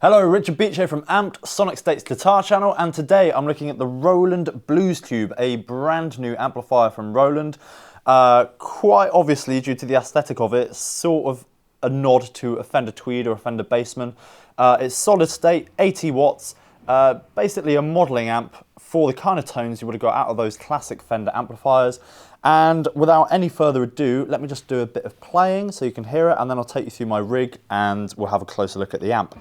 Hello, Richard Beach here from AMPED, Sonic State's guitar channel, and today I'm looking at the Roland Bluescube, a brand new amplifier from Roland. Quite obviously, due to the aesthetic of it, sort of a nod to a Fender Tweed or a Fender Bassman. It's solid state, 80 watts, basically a modelling amp for the kind of tones you would have got out of those classic Fender amplifiers. And without any further ado, let me just do a bit of playing so you can hear it, and then I'll take you through my rig and we'll have a closer look at the amp.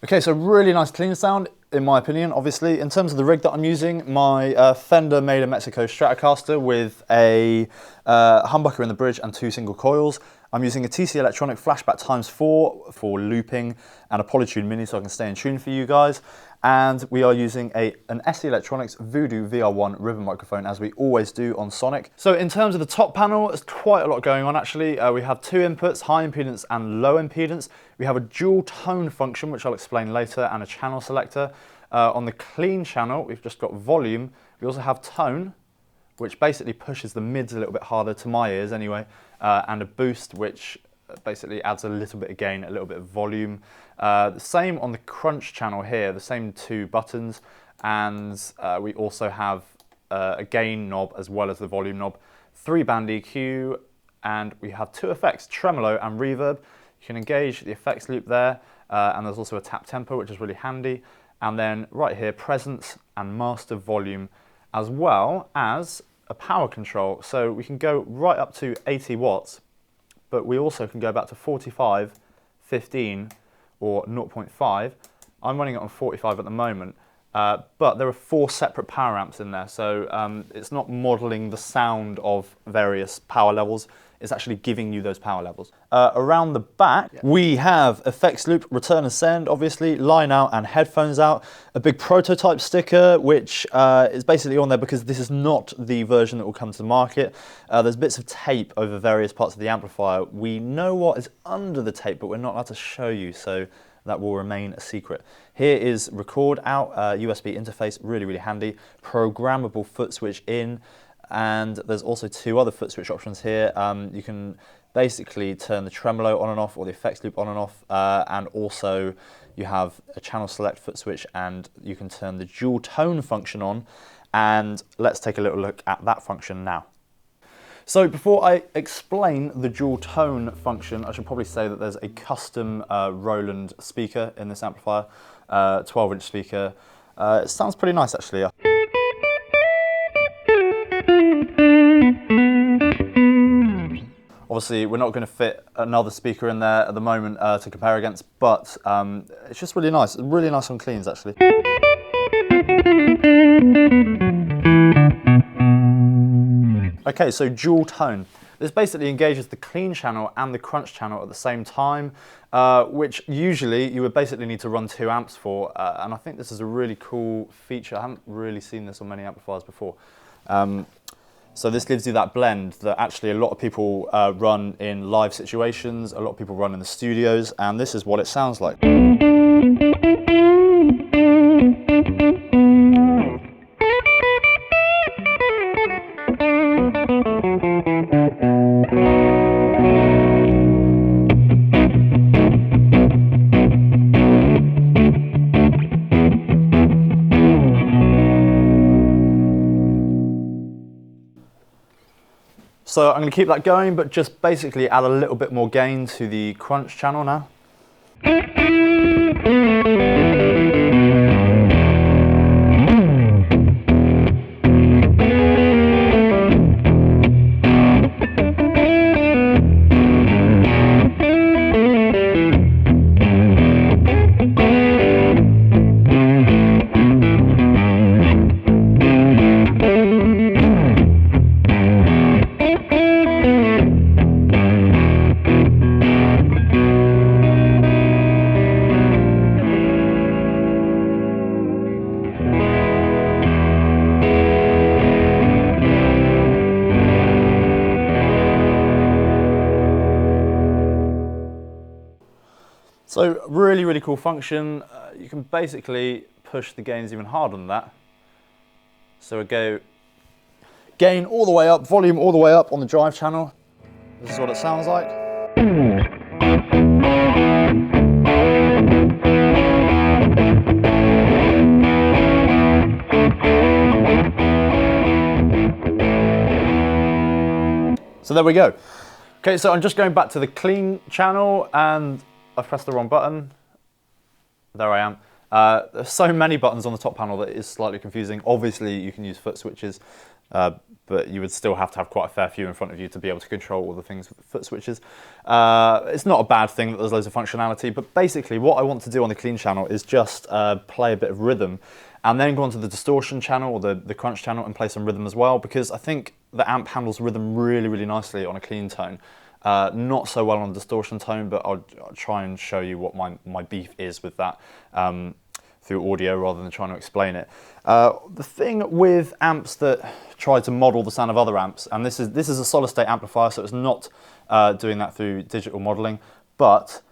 Okay, so really nice clean sound, in my opinion, obviously. In terms of the rig that I'm using, my Fender made in Mexico Stratocaster with a humbucker in the bridge and 2 single coils. I'm using a TC Electronic Flashback x4 for looping and a Polytune Mini so I can stay in tune for you guys. And we are using an SE Electronics Voodoo VR1 ribbon microphone, as we always do on Sonic. So in terms of the top panel, there's quite a lot going on actually. We have 2 inputs, high impedance and low impedance. We have a dual tone function, which I'll explain later, and a channel selector. On the clean channel, we've just got volume. We also have tone, which basically pushes the mids a little bit harder, to my ears anyway, and a boost, which basically adds a little bit of gain, a little bit of volume. The same on the crunch channel here, the same 2 buttons, and we also have a gain knob as well as the volume knob, 3-band EQ, and we have 2 effects, tremolo and reverb. You can engage the effects loop there, and there's also a tap tempo, which is really handy. And then right here, presence and master volume, as well as a power control. So we can go right up to 80 watts, but we also can go back to 45, 15, or 0.5. I'm running it on 45 at the moment, but there are 4 separate power amps in there, so it's not modelling the sound of various power levels. It's actually giving you those power levels. Around the back, we have effects loop, return and send, obviously, line out and headphones out, a big prototype sticker, which is basically on there because this is not the version that will come to the market. There's bits of tape over various parts of the amplifier. We know what is under the tape, but we're not allowed to show you, so that will remain a secret. Here is record out, USB interface, really, really handy, programmable foot switch in, and there's also 2 other foot switch options here. You can basically turn the tremolo on and off, or the effects loop on and off, and also you have a channel select foot switch, and you can turn the dual tone function on. And let's take a little look at that function now. So before I explain the dual tone function, I should probably say that there's a custom Roland speaker in this amplifier, 12-inch speaker. It sounds pretty nice actually. Obviously, we're not going to fit another speaker in there at the moment to compare against, but it's just really nice on cleans actually. Okay, so dual tone. This basically engages the clean channel and the crunch channel at the same time, which usually you would basically need to run 2 amps for, and I think this is a really cool feature. I haven't really seen this on many amplifiers before. So this gives you that blend that actually a lot of people run in live situations, a lot of people run in the studios, and this is what it sounds like. So I'm going to keep that going, but just basically add a little bit more gain to the crunch channel now. So really, really cool function. You can basically push the gains even harder than that. So we go gain all the way up, volume all the way up on the drive channel. This is what it sounds like. So there we go. Okay, so I'm just going back to the clean channel and I've pressed the wrong button. There I am. There's so many buttons on the top panel that it is slightly confusing. Obviously you can use foot switches, but you would still have to have quite a fair few in front of you to be able to control all the things with the foot switches. It's not a bad thing that there's loads of functionality, but basically what I want to do on the clean channel is just play a bit of rhythm and then go onto the distortion channel or the crunch channel and play some rhythm as well, because I think the amp handles rhythm really, really nicely on a clean tone. Not so well on a distortion tone, but I'll try and show you what my beef is with that through audio rather than trying to explain it. The thing with amps that try to model the sound of other amps, and this is a solid state amplifier, so it's not doing that through digital modeling, but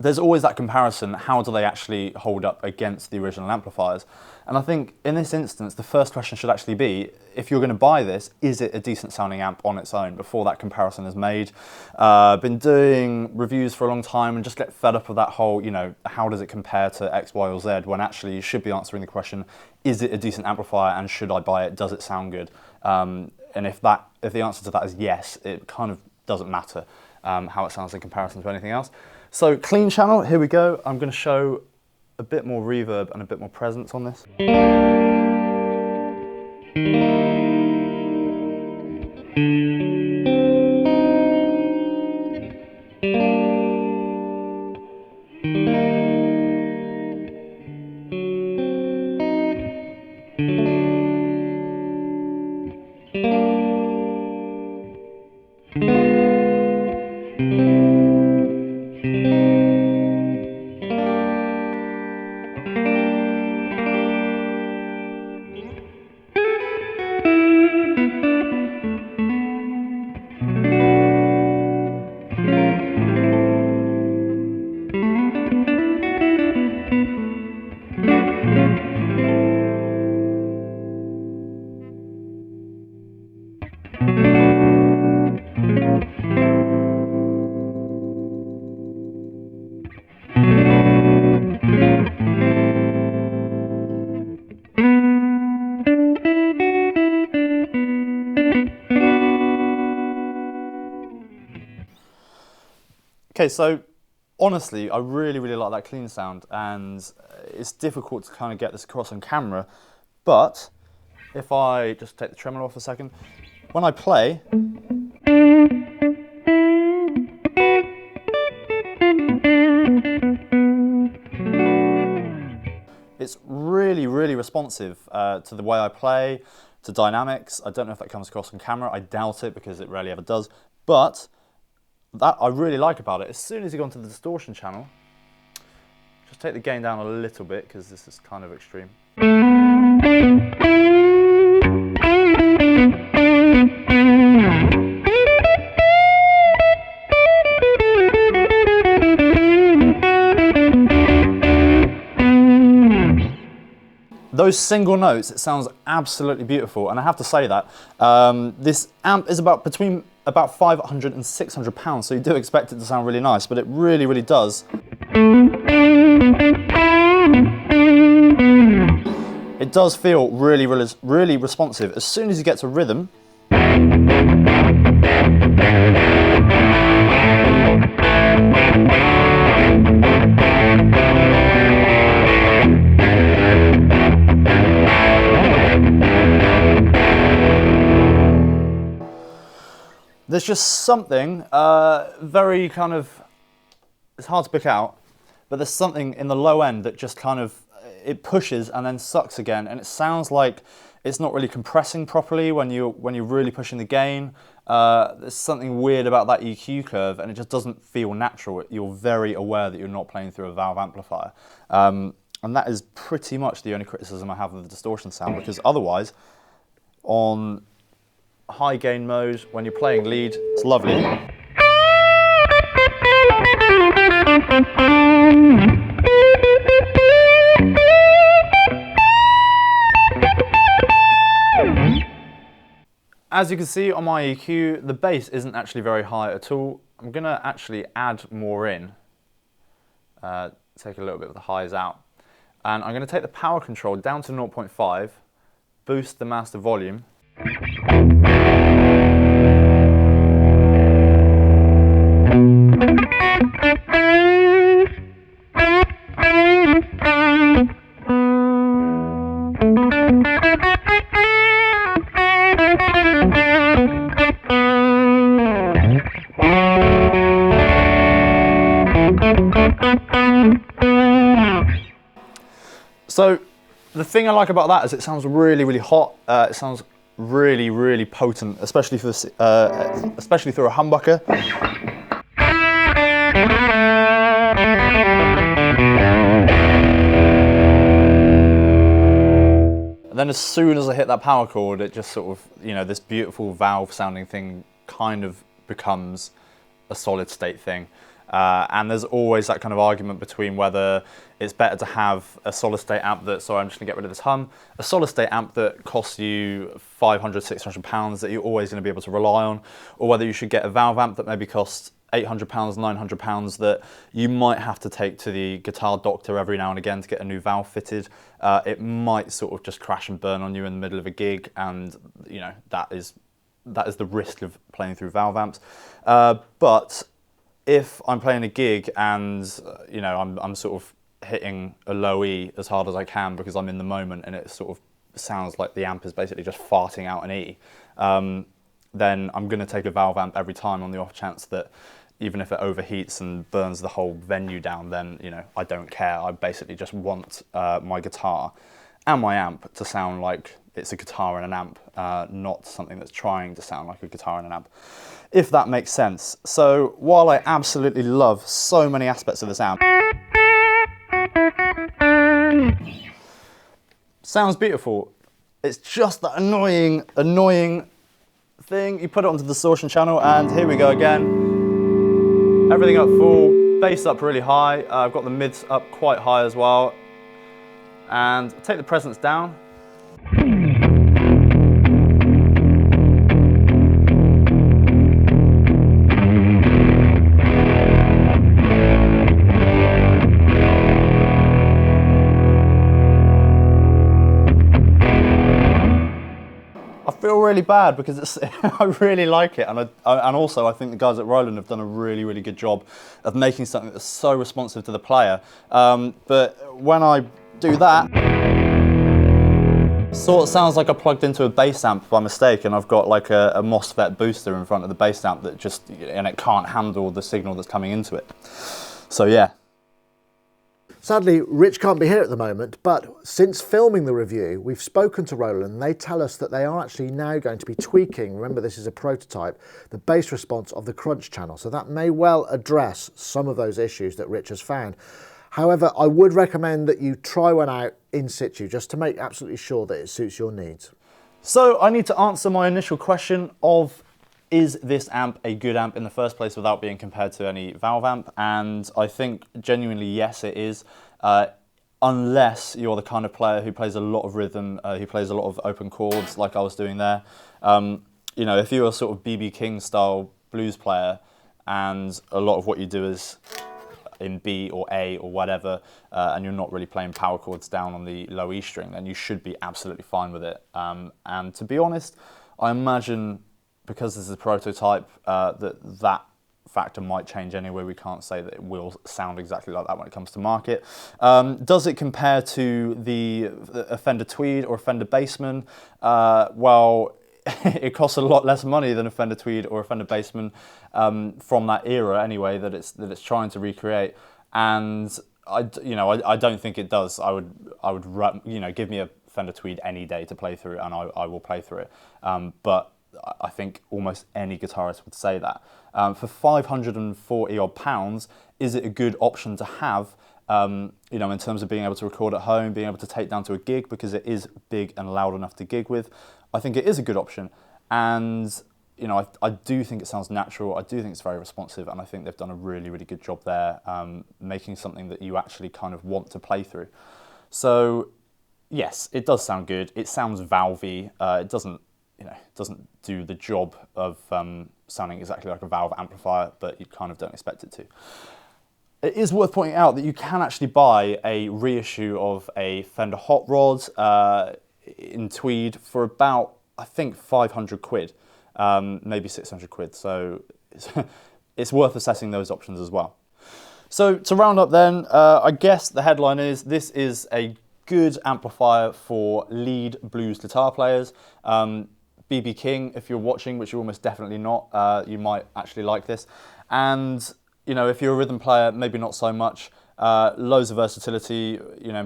there's always that comparison, how do they actually hold up against the original amplifiers? And I think in this instance, the first question should actually be, if you're going to buy this, is it a decent sounding amp on its own before that comparison is made? I've been doing reviews for a long time and just get fed up with that whole, you know, how does it compare to X, Y, or Z, when actually you should be answering the question, is it a decent amplifier and should I buy it? Does it sound good? And if the answer to that is yes, it kind of doesn't matter how it sounds in comparison to anything else. So clean channel, here we go. I'm going to show a bit more reverb and a bit more presence on this. Okay, so honestly, I really, really like that clean sound, and it's difficult to kind of get this across on camera, but if I just take the tremolo off a second, when I play, it's really, really responsive to the way I play, to dynamics. I don't know if that comes across on camera, I doubt it because it rarely ever does, but that I really like about it. As soon as you go into the distortion channel, just take the gain down a little bit because this is kind of extreme. Those single notes, it sounds absolutely beautiful, and I have to say that this amp is between about 500 and 600 pounds, so you do expect it to sound really nice, but it really, really does. It does feel really, really, really responsive. As soon as you get to rhythm, there's just something very kind of, it's hard to pick out, but there's something in the low end that just kind of, it pushes and then sucks again, and it sounds like it's not really compressing properly when you're really pushing the gain. There's something weird about that EQ curve, and it just doesn't feel natural. You're very aware that you're not playing through a valve amplifier. And that is pretty much the only criticism I have of the distortion sound, because otherwise, on high gain mode, when you're playing lead, it's lovely. As you can see on my EQ, the bass isn't actually very high at all. I'm gonna actually add more in, take a little bit of the highs out. And I'm gonna take the power control down to 0.5, boost the master volume. So the thing I like about that is it sounds really, really hot. It sounds really, really potent, especially for especially through a humbucker. And then as soon as I hit that power chord, it just sort of, you know, this beautiful valve sounding thing kind of becomes a solid state thing. And there's always that kind of argument between whether it's better to have a solid state amp that, sorry, I'm just gonna get rid of this hum, a solid state amp that costs you 500, 600 pounds that you're always gonna be able to rely on, or whether you should get a valve amp that maybe costs 800 pounds, 900 pounds that you might have to take to the guitar doctor every now and again to get a new valve fitted. It might sort of just crash and burn on you in the middle of a gig, and you know, that is the risk of playing through valve amps. But if I'm playing a gig and you know, I'm sort of hitting a low E as hard as I can because I'm in the moment and it sort of sounds like the amp is basically just farting out an E, then I'm going to take a valve amp every time on the off chance that even if it overheats and burns the whole venue down, then you know, I don't care. I basically just want my guitar and my amp to sound like it's a guitar and an amp, not something that's trying to sound like a guitar and an amp, if that makes sense. So while I absolutely love so many aspects of this amp, sounds beautiful, it's just that annoying thing. You put it onto the distortion channel and here we go again. Everything up full, bass up really high. I've got the mids up quite high as well. And take the presence down. I feel really bad because it's, I really like it, and also I think the guys at Roland have done a really, really good job of making something that's so responsive to the player. But when I do that, sort of sounds like I plugged into a bass amp by mistake, and I've got like a MOSFET booster in front of the bass amp that just, and it can't handle the signal that's coming into it. So yeah. Sadly, Rich can't be here at the moment, but since filming the review, we've spoken to Roland and they tell us that they are actually now going to be tweaking, remember this is a prototype, the bass response of the crunch channel. So that may well address some of those issues that Rich has found. However, I would recommend that you try one out in situ just to make absolutely sure that it suits your needs. So I need to answer my initial question of, is this amp a good amp in the first place without being compared to any valve amp? And I think genuinely yes, it is. Unless you're the kind of player who plays a lot of rhythm, who plays a lot of open chords like I was doing there. You know, if you're a sort of B.B. King style blues player and a lot of what you do is in B or A or whatever, and you're not really playing power chords down on the low E string, then you should be absolutely fine with it. And to be honest, I imagine because this is a prototype, that factor might change anyway. We can't say that it will sound exactly like that when it comes to market. Does it compare to the Fender Tweed or a Fender Bassman? Well, it costs a lot less money than a Fender Tweed or a Fender Bassman from that era anyway that it's trying to recreate. And I don't think it does. I would give me a Fender Tweed any day to play through, and I will play through it. But I think almost any guitarist would say that. For 540 odd pounds, is it a good option to have, in terms of being able to record at home, being able to take down to a gig because it is big and loud enough to gig with? I think it is a good option. And, I do think it sounds natural. I do think it's very responsive, and I think they've done a really, really good job there, making something that you actually kind of want to play through. So, yes, it does sound good. It sounds valvey. It doesn't doesn't do the job of sounding exactly like a valve amplifier, but you kind of don't expect it to. It is worth pointing out that you can actually buy a reissue of a Fender Hot Rod in tweed for about, I think, 500 quid, maybe 600 quid. So it's worth assessing those options as well. So to round up then, I guess the headline is this is a good amplifier for lead blues guitar players. BB King, if you're watching, which you're almost definitely not, you might actually like this. And if you're a rhythm player, maybe not so much. Loads of versatility,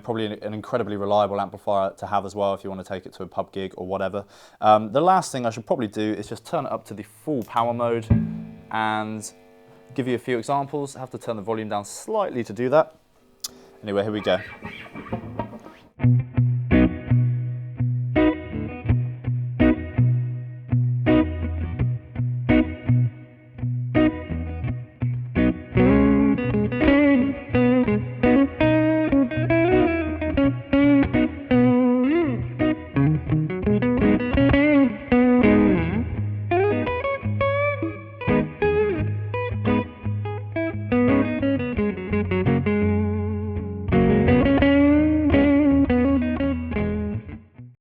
probably an incredibly reliable amplifier to have as well if you want to take it to a pub gig or whatever. The last thing I should probably do is just turn it up to the full power mode and give you a few examples. I have to turn the volume down slightly to do that. Anyway, here we go.